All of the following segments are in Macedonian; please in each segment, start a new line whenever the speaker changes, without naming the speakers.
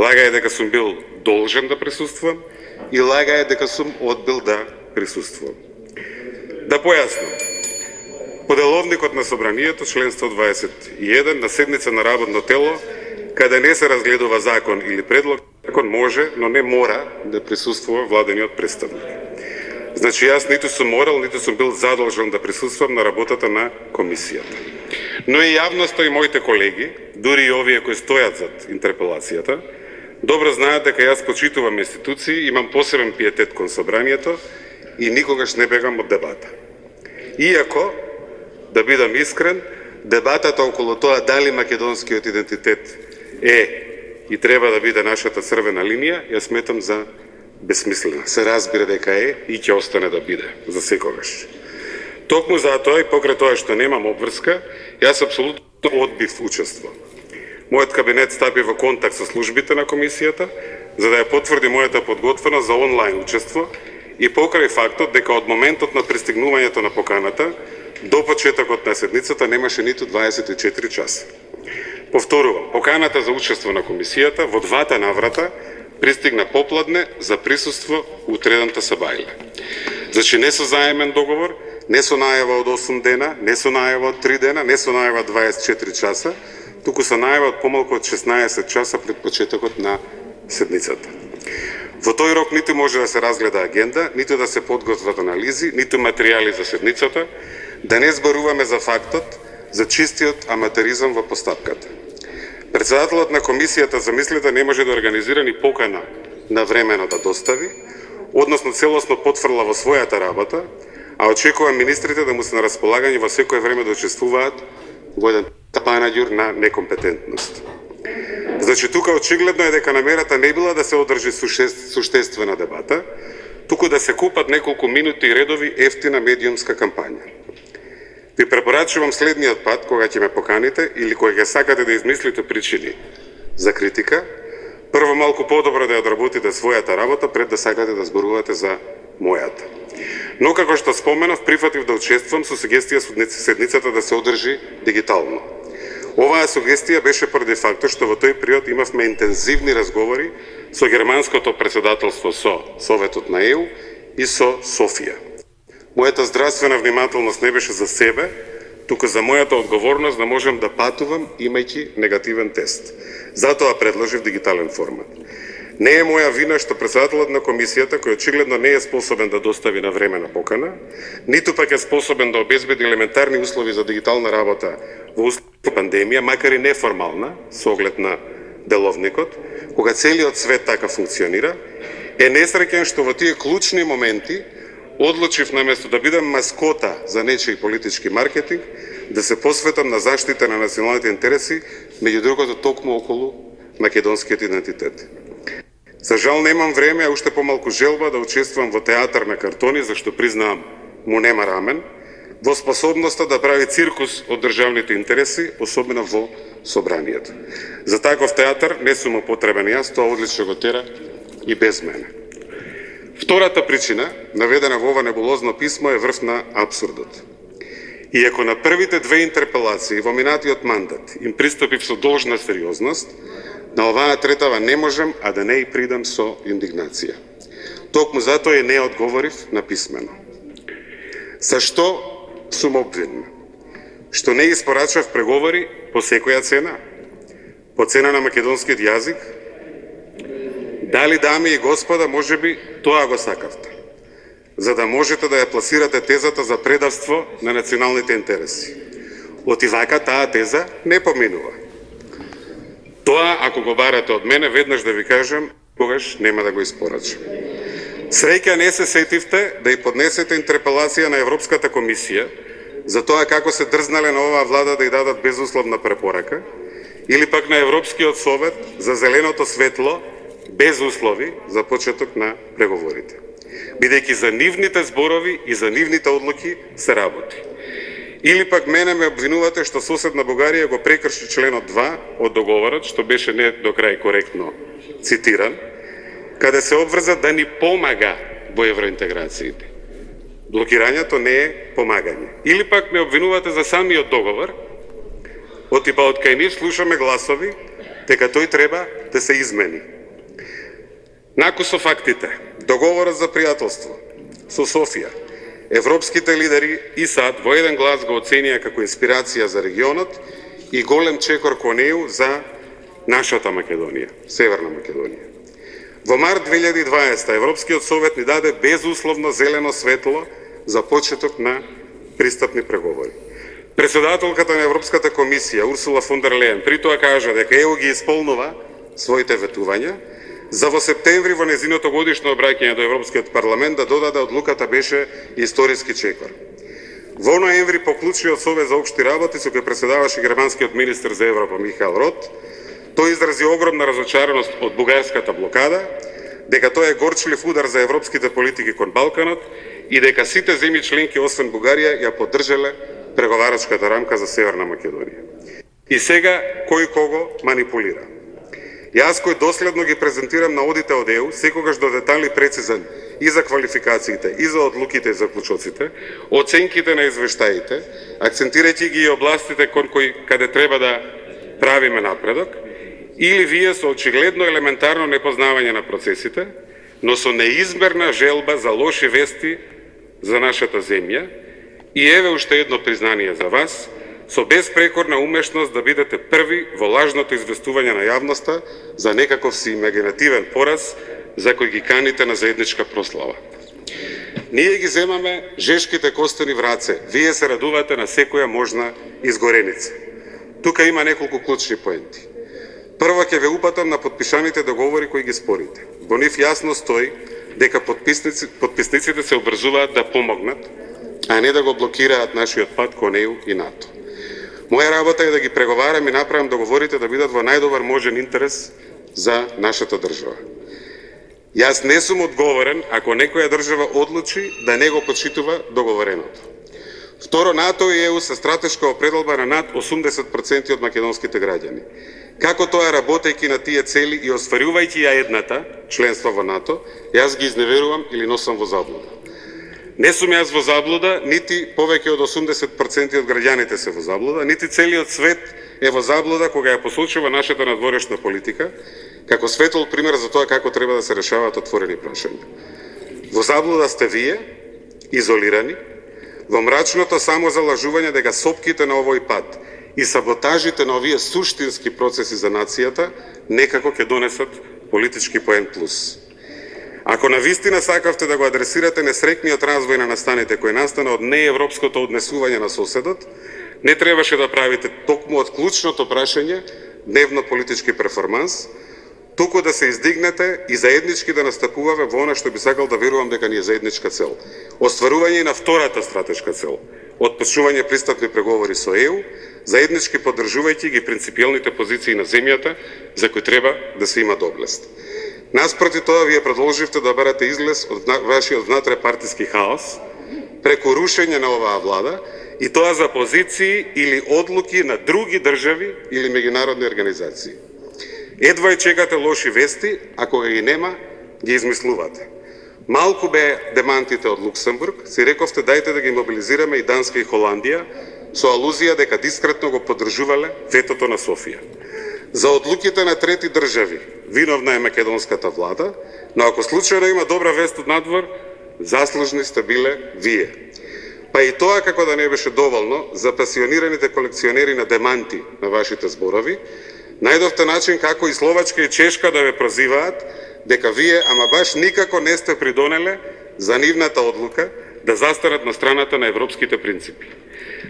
Лага е дека сум бил должен да присуствувам и лага е дека сум одбил да присуствувам. Да појаснам. По деловникот на собранието, член 121, на седница на работно тело, каде не се разгледува закон или предлог, закон може, но не мора да присуствува владениот представник. Значи јас ниту сум морал, ниту сум бил задолжен да присуствувам на работата на комисијата. Но и јавноста и моите колеги, дури и овие кои стојат зад интерпелацијата, добро знаат дека јас почитувам институции, имам посебен пиетет кон собранието и никогаш не бегам од дебата. Иако, да бидам искрен, дебатата околу тоа дали македонскиот идентитет е и треба да биде нашата црвена линија, ја сметам за безсмислена. Се разбира дека е и ќе остане да биде за секогаш. Токму затоа и покрај тоа што немам обврска, јас апсолутно одбив учество. Мојот кабинет стапи во контакт со службите на комисијата за да ја потврди мојата подготвеност за онлайн учество и покрај фактот дека од моментот на пристигнувањето на поканата до почетокот на седницата немаше ниту 24 часа. Повторувам, поканата за учество на комисијата во двата наврата пристигна попладне за присуство утредната сабајле. Значи не со заемен договор, не со најава од 8 дена, не со најава од 3 дена, не со најава 24 часа, туку со најава од помалку од 16 часа пред почетокот на седницата. Во тој рок ниту може да се разгледа агенда, ниту да се подготват анализи, ниту материјали за седницата, да не зборуваме за фактот за чистиот аматеризам во постапката. Председателот на комисијата замисли да не може да организира ни покана на времено да достави, односно целосно потврла во својата работа, а очекува министрите да му се на располагање во секое време да учествуваат во еден панаѓур на некомпетентност. Значи тука очигледно е дека намерата не била да се одржи суштествена дебата, туку да се купат неколку минути и редови ефтина медиумска кампања. Ви препорачувам следниот пат кога ќе ме поканите или кога ќе сакате да измислите причини за критика, прво малку подобро да ја одработите својата работа пред да сакате да зборувате за мојата. Но како што споменав, прифатив да учествувам со сугестија седницата да се одржи дигитално. Оваа сугестија беше поради фактот што во тој период имавме интензивни разговори со германското председателство со Советот на ЕУ и со Софија. Мојата здравствена внимателност не беше за себе, туку за мојата одговорност да можем да патувам имајќи негативен тест. Затоа предложив дигитален формат. Не е моја вина што председателот на комисијата, кој очигледно не е способен да достави на време на покана, ниту пак е способен да обезбеди елементарни услови за дигитална работа во услови пандемија, макар и неформална, со оглед на деловникот, кога целиот свет така функционира, е несреќен што во тие клучни моменти одлучив наместо да бидам маскота за нечиј политички маркетинг, да се посветам на заштита на националните интереси, меѓу другото токму околу македонскиот идентитет. За жал немам време, а уште помалку желба да учествувам во театар на картони, зашто признавам му нема рамен, во способноста да прави циркус од државните интереси, особено во собранието. За таков театар не сум употребен јас, тоа одлично го тера и без мене. Втората причина, наведена во ова небулозно писмо, е врв на апсурдот. Иако на првите две интерпелации во минатиот мандат им пристапив со должна сериозност, на оваа третава не можем, а да не и придам со индигнација. Токму затоа и не одговорив на писмено. Зашто сум обвинен? Што не испорачав преговори по секоја цена? По цена на македонскиот јазик? Дали, дами и господа, можеби тоа го сакавте, за да можете да ја пласирате тезата за предавство на националните интереси. Отивака таа теза не поминува. Тоа, ако го барате од мене, веднаш да ви кажем, тогаш нема да го испорачам. Среќа не се сетивте да и поднесете интерпелација на Европската комисија за тоа како се дрзнале на оваа влада да ја дадат безусловна препорака, или пак на Европскиот совет за зеленото светло без услови за почеток на преговорите. Бидејќи за нивните зборови и за нивните одлуки се работи. Или пак мене ме обвинувате што соседна Бугарија го прекрши членот 2 од договорот, што беше не до крај коректно цитиран, каде се обврза да ни помага во евроинтеграциите. Блокирањето не е помагање. Или пак ме обвинувате за самиот договор, од типа од кај нив слушаме гласови дека тој треба да се измени. Наку со фактите, договорот за пријателство со Софија, европските лидери и САД во еден глас го оценија како инспирација за регионот и голем чекор кон неу за нашата Македонија, Северна Македонија. Во март 2020 Европскиот совет ни даде безусловно зелено светло за почеток на пристапни преговори. Председателката на Европската комисија Урсула фон дер Лејен при тоа кажа дека ЕУ ги исполнува своите ветувања, за во септември во незиното годишно обраќање до Европскиот парламент да додаде одлуката беше историски чекор. Во ноември по клучниот совет за општи работи со кој преседаваше германскиот министер за Европа Михаел Рот, тој изрази огромна разочареност од бугарската блокада, дека тоа е горчлив удар за европските политики кон Балканот и дека сите земји членки освен Бугарија ја поддржале преговарачката рамка за Северна Македонија. И сега кој кого манипулира? Јас кој доследно ги презентирам на одите од ЕУ, секогаш до детали прецизен и за квалификациите, и за одлуките и заклучоците, оценките на извештаите, акцентирајќи ги и областите кон кои каде треба да правиме напредок, или вие со очигледно елементарно непознавање на процесите, но со неизмерна желба за лоши вести за нашата земја, и еве уште едно признание за вас, со безпрекорна умешност да бидете први во лажното известување на јавноста за некаков си имагинативен пораз за кој ги каните на заедничка прослава. Ние ги земаме жешките костени в раце, вие се радувате на секоја можна изгореница. Тука има неколку клучни поенти. Прво ќе ве упатам на подпишаните договори кои ги спорите. Во нив јасно стои дека подписниците се обрзуваат да помогнат, а не да го блокираат нашиот пат кон ЕУ и НАТО. Моја работа е да ги преговарам и направам договорите да бидат во најдобар можен интерес за нашата држава. Јас не сум одговорен ако некоја држава одлучи да не го почитува договореното. Второ, НАТО и ЕУ се стратешка определба на над 80% од македонските граѓани. Како тоа работејќи на тие цели и остварувајќи ја едната, членство во НАТО, јас ги изневерувам или носам во заблуда. Не сум јас во заблуда, нити повеќе од 80% од граѓаните се во заблуда, нити целиот свет е во заблуда кога ја посочува нашата надворешна политика, како светол пример за тоа како треба да се решаваат отворени прашања. Во заблуда сте вие, изолирани, во мрачното самозалажување дека сопките на овој пат и саботажите на овие суштински процеси за нацијата некако ќе донесат политички поен плюс. Ако навистина сакавте да го адресирате несрекниот развој на настаните кој настана од неевропското однесување на соседот, не требаше да правите токму од клучното прашање дневно политички перформанс, туку да се издигнете и заеднички да настапуваме во она што би сакал да верувам дека ни е заедничка цел. Остварување на втората стратешка цел, отпочнување пристапни преговори со ЕУ, заеднички поддржувајќи ги принципиелните позиции на земјата за кои треба да се има доблест. Наспроти тоа, вие продолживте да барате излез од вашиот внатре-партиски хаос, преку рушење на оваа влада, и тоа за позиции или одлуки на други држави или меѓународни организации. Едва чекате лоши вести, а кога ги нема, ги измислувате. Малку бе демантите од Луксембург, си рековте дајте да ги мобилизираме и Данска и Холандија, со алузија дека дискретно го поддржувале ветото на Софија. За одлуките на трети држави виновна е македонската влада, но ако случајно има добра вест од надвор, заслужни сте биле вие. Па и тоа како да не беше доволно за пасионираните колекционери на деманти на вашите зборови, најдовте начин како и Словачка и Чешка да ве прозиваат дека вие ама баш никако не сте придонеле за нивната одлука да застанат на страната на европските принципи.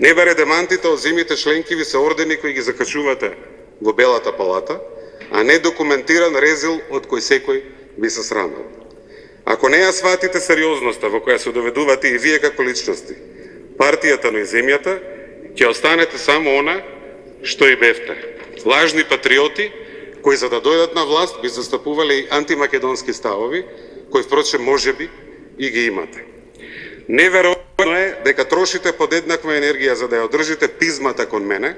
Не баре демантите од земјите членки ви се ордени кои ги закачувате во Белата палата, а не документиран резил од кој секој би се срамил. Ако не ја сватите сериозноста во која се доведувате и вие како личности, партијата, но и земјата, ќе останете само она што и бевте. Лажни патриоти кои за да дојдат на власт би застапувале и антимакедонски ставови, кои впрочем можеби и ги имате. Неверојатно е дека трошите подеднаква енергија за да ја одржите пизмата кон мене,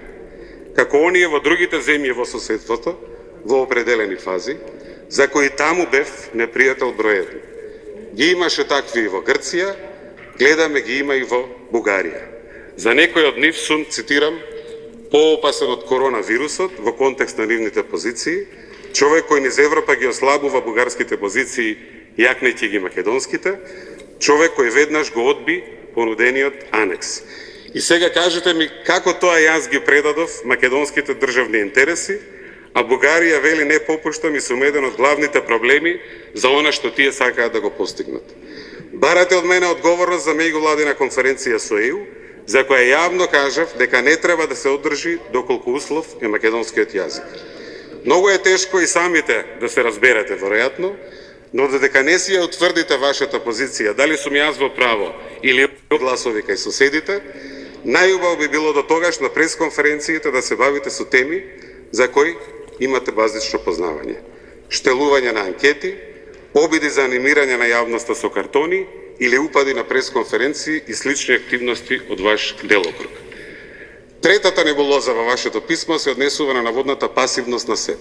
како оние во другите земји во соседството, во определени фази, за кои таму бев непријател број 1. Ги имаше такви и во Грција, гледаме ги има и во Бугарија. За некој од нив сум, цитирам, поопасен од коронавирусот во контекст на нивните позиции, човек кој низ Европа ги ослабува бугарските позиции, јакнејќи ги македонските, човек кој веднаш го одби понудениот анекс. И сега кажете ми како тоа јас ги предадов македонските државни интереси, а Бугарија вели не попуштам и сум еден од главните проблеми за она што тие сакаат да го постигнат. Барате од мене одговорност за меѓувладина конференција со ЕУ, за која јавно кажав дека не треба да се одржи доколку услов е македонскиот јазик. Многу е тешко и самите да се разберете, веројатно, но додека не си ја утврдите вашата позиција, дали сум јас во право или гласови кај соседите, најубаво би било до тогаш на пресконференциите да се бавите со теми за кои имате базично познавање. Штелување на анкети, обиди за анимирање на јавноста со картони или упади на пресконференции и слични активности од ваш делокруг. Третата небулоза во вашето писмо се однесува на наводната пасивност на СЕП.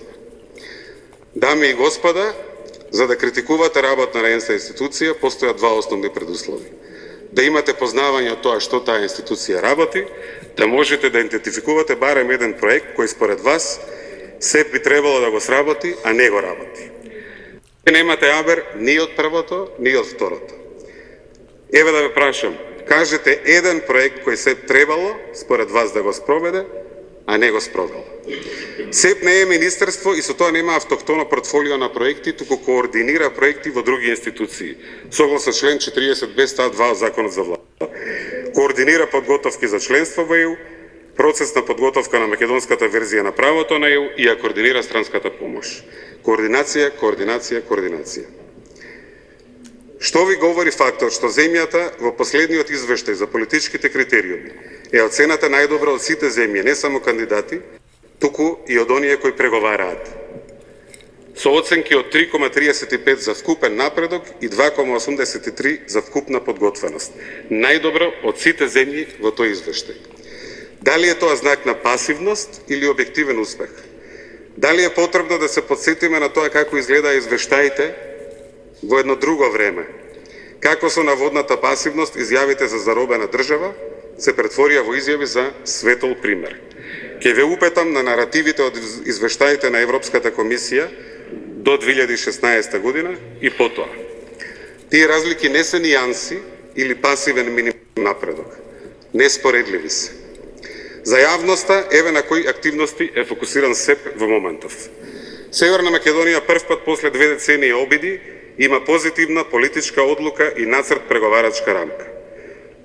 Дами и господа, за да критикувате работа на една институција, постојат два основни предуслови. Да имате познавање од тоа што таа институција работи, да можете да идентификувате барем еден проект кој според вас СЕП би требало да го сработи, а не го работи. Немате абер ни од првото, ни од второто. Еве да ве прашам, кажете еден проект кој СЕП требало според вас да го спроведе, а не го спровело. СЕП не е министерство и со тоа нема автохтоно портфолио на проекти, туку координира проекти во други институции, согласно член 40б став 2 од Законот за влада. Координира подготовки за членство во ЕУ, процес на подготовка на македонската верзија на правото на ЕУ и ја координира странската помош. Координација, координација, координација. Што ви говори фактот што земјата во последниот извештај за политичките критериуми е оцената најдобра од сите земји, не само кандидати, туку и од оние кои преговараат. Со оценки од 3,35 за вкупен напредок и 2,83 за вкупна подготвеност. Најдобро од сите земји во тој извештај. Дали е тоа знак на пасивност или објективен успех? Дали е потребно да се подсетиме на тоа како изгледа извештаите во едно друго време? Како со наводната пасивност изјавите за заробена држава се претворија во изјави за светол пример. Ке ве упетам на наративите од извештаите на Европската комисија до 2016 година и потоа. Тие разлики не се нијанси или пасивен минимум напредок. Неспоредливи се. За јавноста, еве на кои активности е фокусиран СЕП во моментов. Северна Македонија првпат после 2 децении обиди има позитивна политичка одлука и нацрт преговарачка рамка.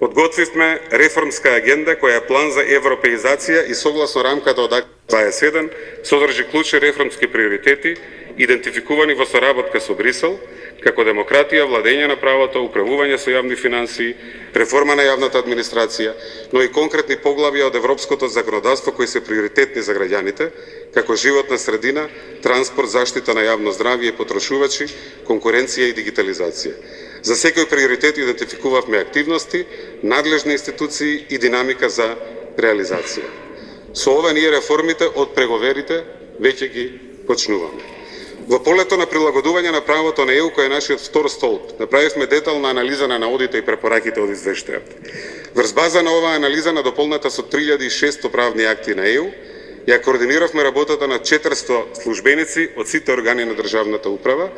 Подготвивме реформска агенда која е план за европеизација и согласно рамката од Акт 21 содржи клучни реформски приоритети идентификувани во соработка со Брисел, како демократија, владење на правото, управување со јавни финансии, реформа на јавната администрација, но и конкретни поглавја од европското законодавство кои се приоритетни за граѓаните, како животна средина, транспорт, заштита на јавно здравје и потрошувачи, конкуренција и дигитализација. За секој приоритет идентификувавме активности, надлежни институции и динамика за реализација. Со ова ние реформите од преговорите веќе ги почнуваме. Во полето на прилагодување на правото на ЕУ, кој е нашиот втор столб, направивме детална анализа на наодите и препораките од извештајот. Врз база на оваа анализа на дополната со 3600 правни акти на ЕУ, ја координиравме работата на 400 службеници од сите органи на државната управа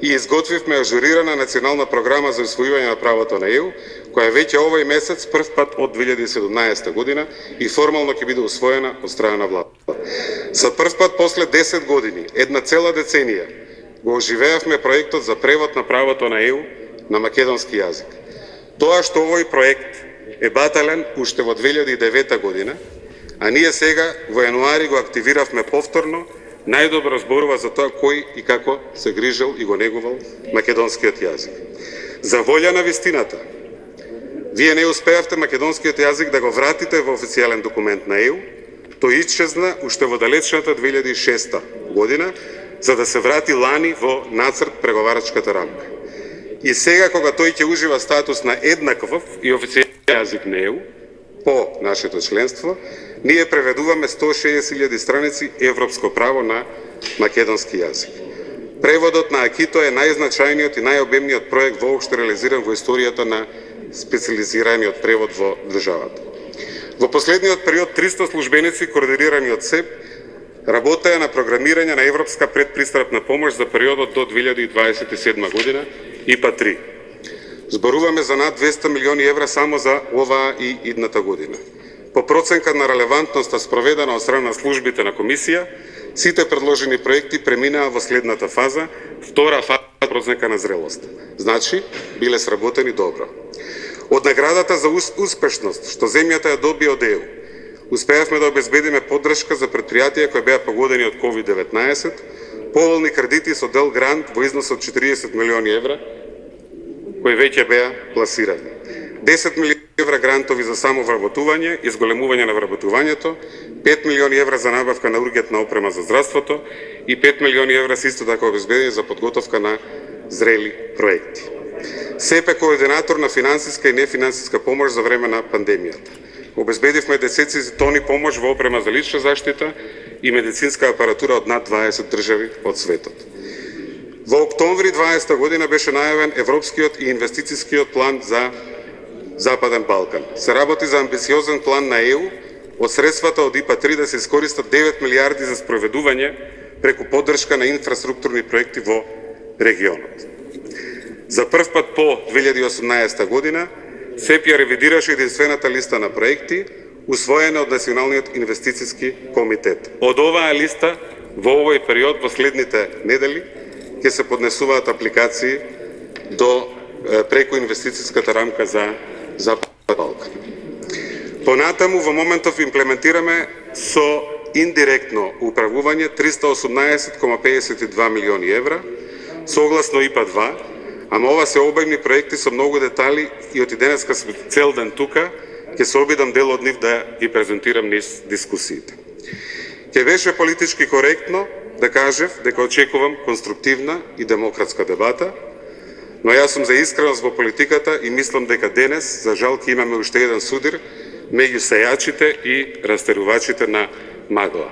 и изготвивме ажурирана национална програма за усвојување на правото на ЕУ, која веќе овој месец прв пат од 2017 година и формално ќе биде усвоена од страна на влада. За прв пат после 10 години, една цела деценија, го оживеавме проектот за превод на правото на ЕУ на македонски јазик. Тоа што овој проект е батален уште во 2009 година, а ние сега во јануари го активиравме повторно, најдобро зборува за тоа кој и како се грижал и го негувал македонскиот јазик. За волја на вистината, вие не успеавте македонскиот јазик да го вратите во официјален документ на ЕУ, тој исчезна уште во далечната 2006 година, за да се врати лани во нацрт преговарачката рамка. И сега, кога тој ќе ужива статус на еднаков и официјален јазик на ЕУ, по нашето членство, ние преведуваме 160.000 страници европско право на македонски јазик. Преводот на Акито е најзначајниот и најобемниот проект воопшто реализиран во историјата на специализираниот превод во државата. Во последниот период 300 службеници координирани од СЕП работеа на програмирање на европска предпристапна помош за периодот до 2027 година ИПА-3. Зборуваме за над 200 милиони евра само за оваа и идната година. По проценка на релевантноста спроведена од страна на службите на комисија, сите предложени проекти преминаа во следната фаза, втора фаза проценка на зрелост. Значи, биле сработени добро. Од наградата за успешност што земјата ја доби од ЕУ, успеавме да обезбедиме поддршка за предпријатија кои беа погодени од COVID-19, поволни кредити со дел грант во износ од 40 милиони евра, кои веќе беа пласирани. 10 милиони евра грантови за самовработување и зголемување на вработувањето, 5 милиони евра за набавка на ургентна опрема за здравството и 5 милиони евра се исто така обезбедени за подготовка на зрели проекти. СЕП е координатор на финансиска и нефинансиска помош за време на пандемијата. Обезбедивме десеци тони помош во опрема за лична заштита и медицинска апаратура од над 20 држави од светот. Во октомври 2020 година беше најавен Европскиот и инвестицијскиот план за Западен Балкан. Се работи за амбициозен план на ЕУ од средствата од ИПА-3 да се искористат 9 милиарди за спроведување преку поддршка на инфраструктурни проекти во регионот. За прв пат по 2018 година СЕП ја ревидираше единствената листа на проекти, усвоена од Националниот инвестицијски комитет. Од оваа листа во овој период во следните недели ќе се поднесуваат апликации преку инвестицијската рамка за Западен Балкан. Понатаму во моментов имплементираме со индиректно управување 318,52 милиони евра согласно ИПА-2, ама ова се обемни проекти со многу детали и од денеска сме цел ден тука, ќе се обидам дел од нив да ги презентирам низ дискусиите. Ќе беше политички коректно да кажев дека очекувам конструктивна и демократска дебата, но јас сум за искреност во политиката и мислам дека денес, за жал, ќе имаме уште еден судир меѓу сејачите и растерувачите на магла.